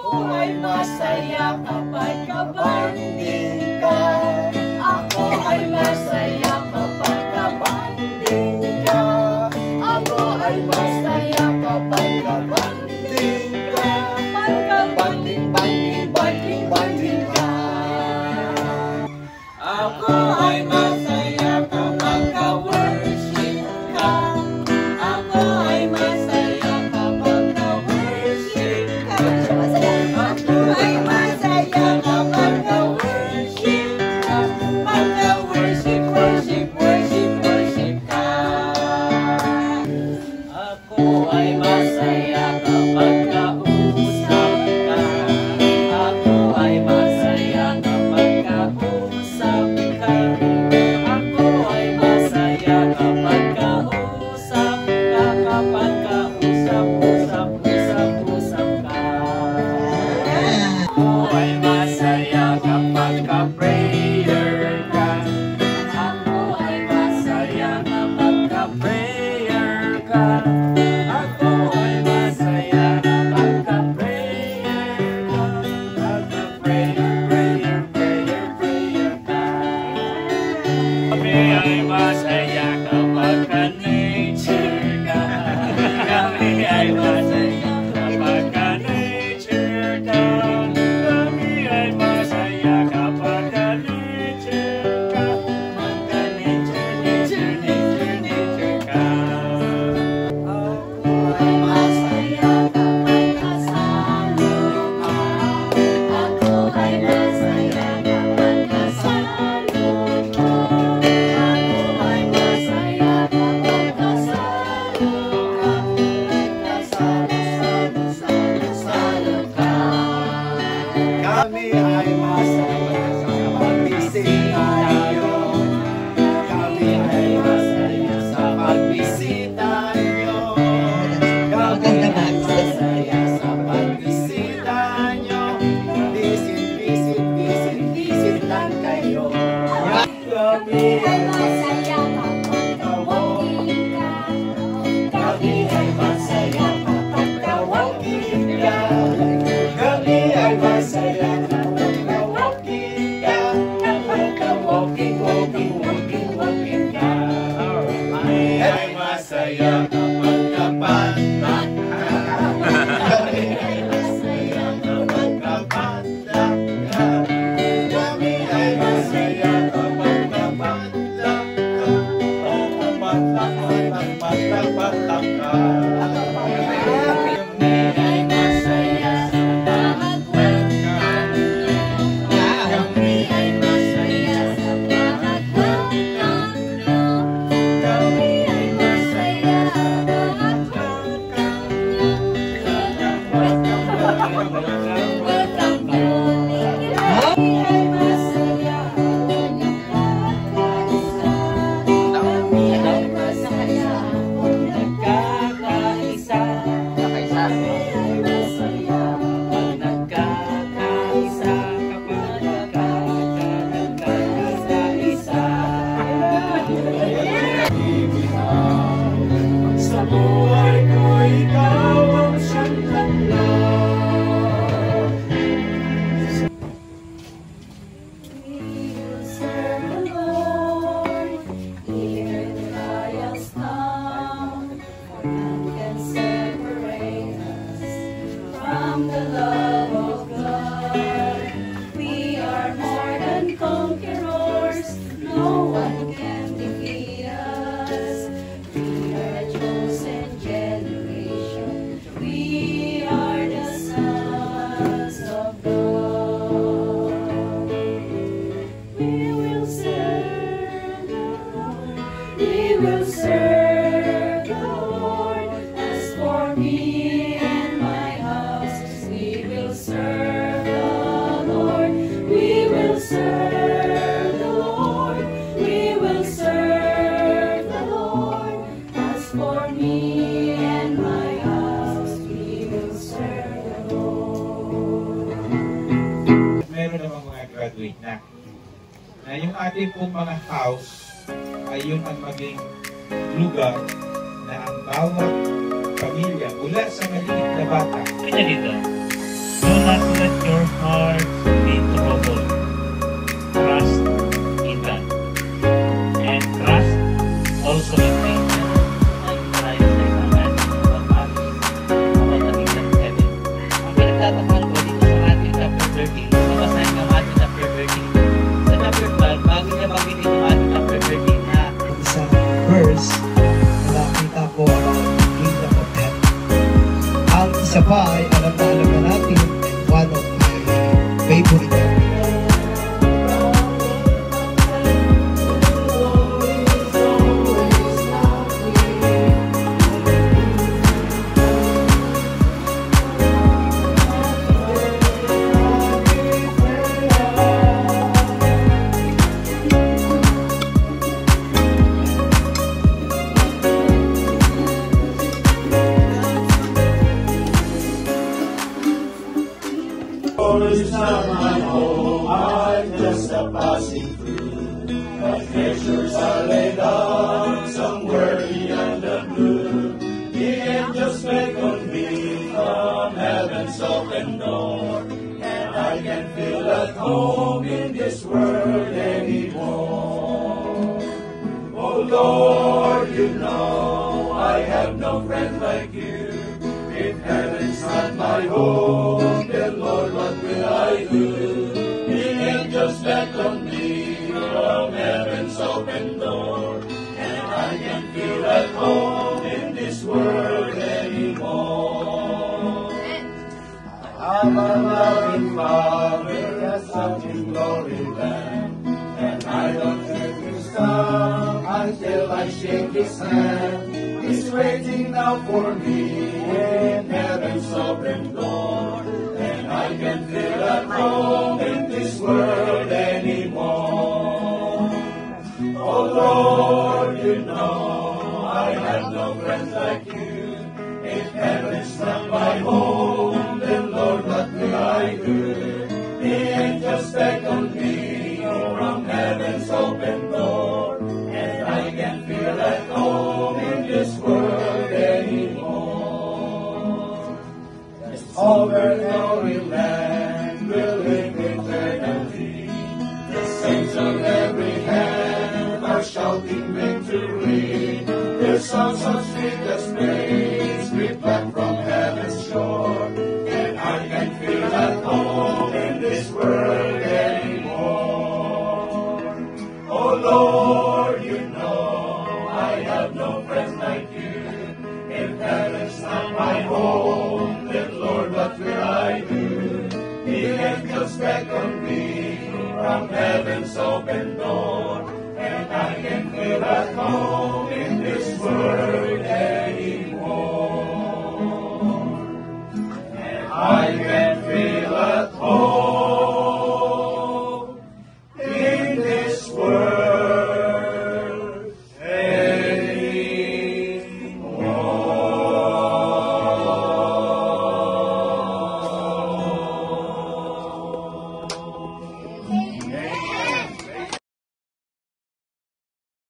Ako ay masaya kapag kabanding ka. Ako ay masaya kapag kabanding ka. Ako ay masaya kapag kabanding ka. Pagkabanding, banding, banding, banding ka. Ako ay masaya kapag ka-worship ka. Ako ay masaya kapag ka-worship ka. Ako ay masaya kapag ka-worship ka. Pagka-worship, worship, worship, worship ka. Ako ay masaya kapag kausap ka. Ako ay masaya kapag kausap ka. Ako ay masaya kapag kausap ka. Kapag kausap, usap, usap, usap ka. Ako ay masaya kapag ka-prayer ka. Ako ay masaya kapag ka-prayer ka. Ako ay masaya kapag ka-prayer ka. Pagka-prayer, prayer, prayer, prayer ka. Kami ay masaya kapag ka-nature ka. Kami ay masaya kapag ka-nature ka. Kami ay masaya kapag ka-nature ka. Pagka-nature, nature, nature, nature ka. Ako ay masaya kapag kasalo ka. Ako ay masaya kapag kasalo ka. Ako ay masaya kapag kasalo ka. Kasalo, salo, salo, salo ka. Kami ay masaya sa pagbisita niyo. Kami ay masaya sa pagbisita niyo. Kami ay masaya sa pagbisita niyo. Visit, visit, visit, visit lang kayo. Kami ay masaya kapag ka-walking ka. Kami ay masaya kapag ka-walking ka. Kami ay masaya kapag ka-walking ka. Kapag ka-walking, walking, walking, walking ka. Kami ay masaya kapag ka-panda ka. Kami ay masaya kapag ka-panda ka. Kami ay masaya kapag ka-panda ka. Pagka-panda, pagka-panda, pagka ka. Kami ay masaya sa pag-welcome. Kami ay masaya sa pag-welcome. Kami ay masaya sa sa buhay ko, ikaw ang siyang tanggap. We will serve the Lord, even trials come. For none can separate us from the love of God. We are more than conquerors, no one can defeat us. We are a chosen generation. We are the sons of God. We will serve the Lord. We will serve the Lord. As for me and my house, we will serve the Lord. We will serve the Lord. We will serve the Lord. As for me and my house, we will serve the Lord. Meron namang mga graduate na yung ating pong mga house ay yun ang maging lugar na ang bawat pamilya mula sa maliit na bata. Kanya dito. Noon pinagtatakahan ko dito sa Matthew chapter 13, mabasahin ng Matthew chapter 13. Sa chapter 12, bago niya banggitin ng Matthew chapter 13 na isang verse na nakita ko about the kingdom of heaven. Ang isa pa ay alam na natin, and one of my favorite. It's not my home, I'm just a passing through. My treasures are laid up somewhere beyond the blue. The angels beckon me from heaven's open door, and I can feel at home in this world anymore. Oh Lord, you know I have no friend like you. If heaven's not my home, then Lord, what will I do? The angels beckon me from heaven's open door, and I can't feel at home in this world anymore. I have a loving Father, a something glory land, and I don't have to stop until I shake His hand. He's waiting now for me in heaven's open door, and I can feel at home in this world anymore. Oh Lord, you know I have no friends like you. If heaven's not my home, then Lord, what will I do? The angels beckon me from heaven's open door, and I can feel at home in this world anymore. This over glory land will live eternally. The saints on every hand are shouting victory. Their songs of sweetest praise creep back from heaven's shore, and I can feel at home in this world anymore. Oh Lord, you know I have no friends like you. If heaven's not my home, then Lord, what will I do? The angels beckon me from heaven's open door, and I can feel at home in